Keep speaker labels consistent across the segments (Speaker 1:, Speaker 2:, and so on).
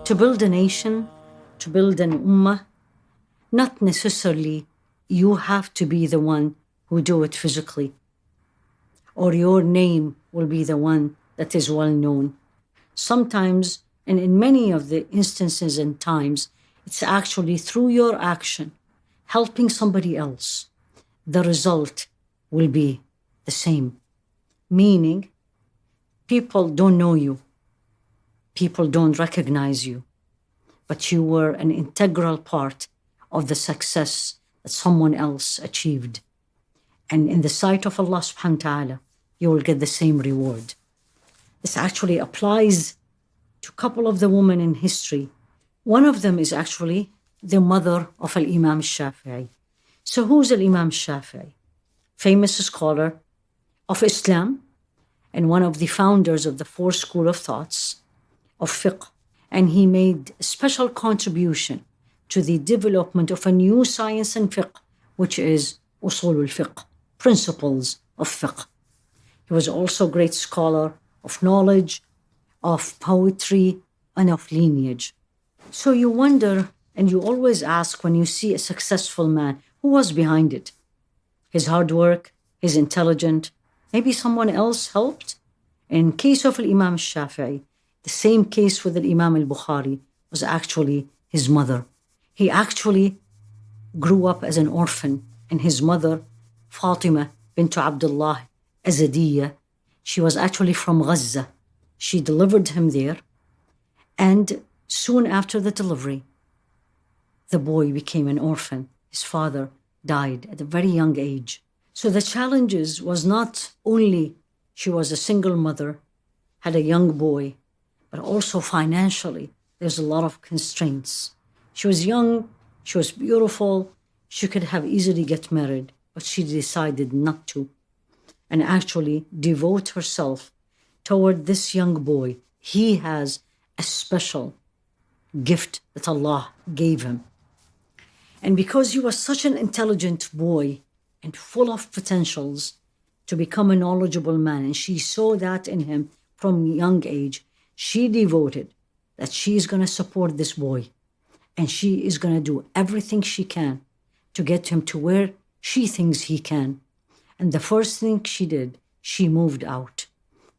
Speaker 1: To build a nation, to build an ummah, not necessarily you have to be the one who do it physically, or your name will be the one that is well known. Sometimes, and in many of the instances and times, it's actually through your action, helping somebody else, the result will be the same. Meaning, people don't know you. People don't recognize you. But you were an integral part of the success that someone else achieved. And in the sight of Allah subhanahu wa ta'ala, you will get the same reward. This actually applies to a couple of the women in history. One of them is actually the mother of Imam Al-Shafi. So who's Imam Al-Shafi? Famous scholar of Islam and one of the founders of the fourth school of thoughts of fiqh. And he made a special contribution to the development of a new science in fiqh, which is usul al-fiqh, principles of fiqh. He was also a great scholar of knowledge, of poetry, and of lineage. So you wonder, and you always ask when you see a successful man, who was behind it? His hard work, his intelligence, maybe someone else helped? In case of Imam Al-Shafi'i, the same case with Imam Al-Bukhari was actually his mother. He actually grew up as an orphan, and his mother, Fatima bint Abdullah Azadiyya, she was actually from Gaza. She delivered him there, and soon after the delivery, the boy became an orphan. His father died at a very young age. So the challenges was not only she was a single mother, had a young boy, but also financially, there's a lot of constraints. She was young, she was beautiful, she could have easily get married, but she decided not to, and actually devote herself toward this young boy. He has a special gift that Allah gave him. And because he was such an intelligent boy and full of potentials to become a knowledgeable man, and she saw that in him from a young age, she devoted that she is going to support this boy, and she is going to do everything she can to get him to where she thinks he can. And the first thing she did, she moved out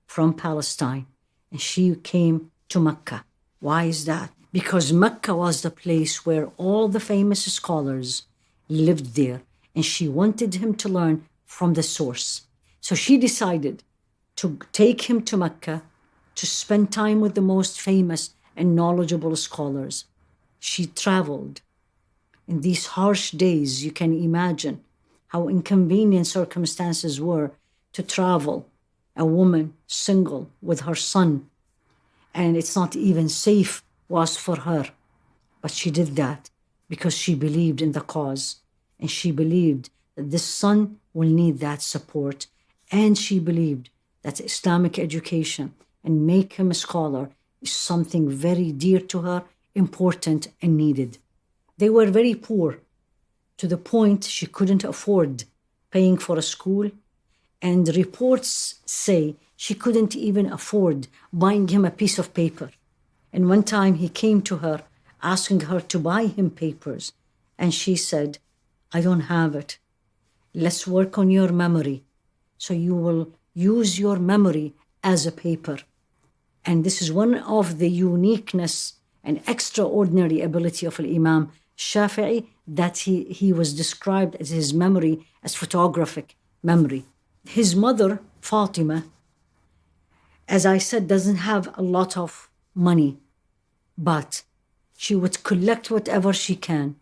Speaker 1: from Palestine and she came to Mecca. Why is that? Because Mecca was the place where all the famous scholars lived there, and she wanted him to learn from the source. So she decided to take him to Mecca to spend time with the most famous and knowledgeable scholars. She traveled. In these harsh days, you can imagine how inconvenient circumstances were to travel, a woman single with her son, and it's not even safe was for her. But she did that because she believed in the cause, and she believed that this son will need that support, and she believed that Islamic education and make him a scholar is something very dear to her, important and needed. They were very poor, to the point she couldn't afford paying for a school, and reports say she couldn't even afford buying him a piece of paper. And one time he came to her asking her to buy him papers, and she said, I don't have it. Let's work on your memory, so you will use your memory as a paper. And this is one of the uniqueness and extraordinary ability of Imam Shafi'i, that he was described as his memory as photographic memory. His mother, Fatima, as I said, doesn't have a lot of money, but she would collect whatever she can,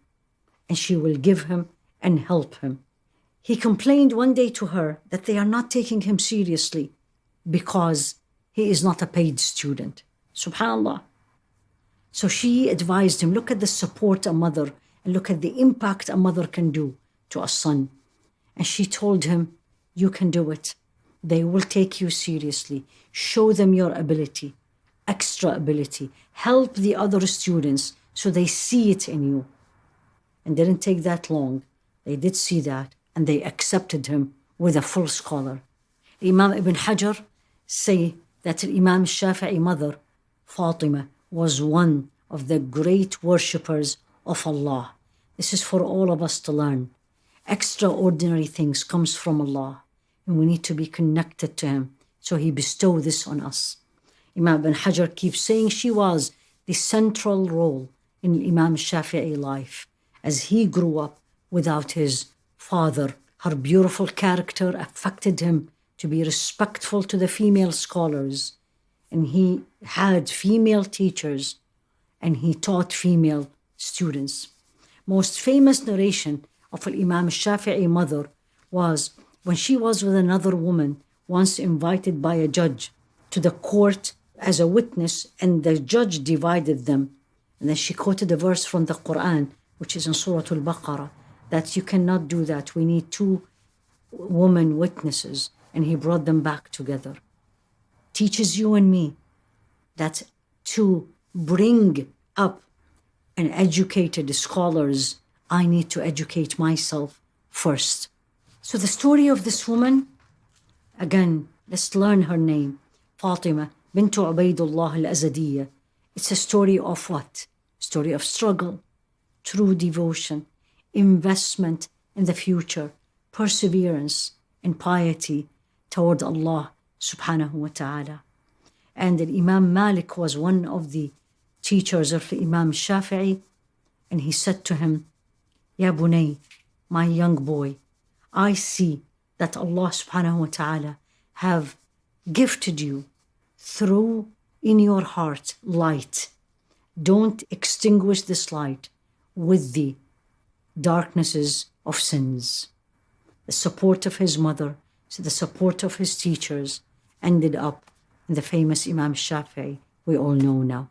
Speaker 1: and she will give him and help him. He complained one day to her that they are not taking him seriously because he is not a paid student. Subhanallah. So she advised him, look at the support a mother, and look at the impact a mother can do to a son. And she told him, you can do it. They will take you seriously. Show them your ability, extra ability. Help the other students so they see it in you. And didn't take that long. They did see that, and they accepted him with a full scholar. Imam Ibn Hajar say that Imam Shafi'i mother, Fatima, was one of the great worshippers of Allah. This is for all of us to learn. Extraordinary things comes from Allah, and we need to be connected to Him. So He bestowed this on us. Imam Ibn Hajar keeps saying she was the central role in Imam Shafi'i life as he grew up without his father. Her beautiful character affected him to be respectful to the female scholars, and he had female teachers, and he taught female students. Most famous narration of Imam Shafi'i mother was when she was with another woman, once invited by a judge to the court as a witness, and the judge divided them. And then she quoted a verse from the Quran, which is in Surah Al-Baqarah, that you cannot do that. We need two women witnesses. And he brought them back together. Teaches you and me that to bring up an educated scholars, I need to educate myself first. So the story of this woman, again, let's learn her name. Fatima bint Ubaydullah al-Azadiyya. It's a story of what? Story of struggle, true devotion, investment in the future, perseverance, and piety toward Allah subhanahu wa ta'ala. And Imam Malik was one of the teachers of Imam Shafi'i, and he said to him, Ya bunay, my young boy, I see that Allah subhanahu wa ta'ala have gifted you through in your heart light. Don't extinguish this light with the darknesses of sins. The support of his mother, so the support of his teachers ended up in the famous Imam Shafi'i we all know now.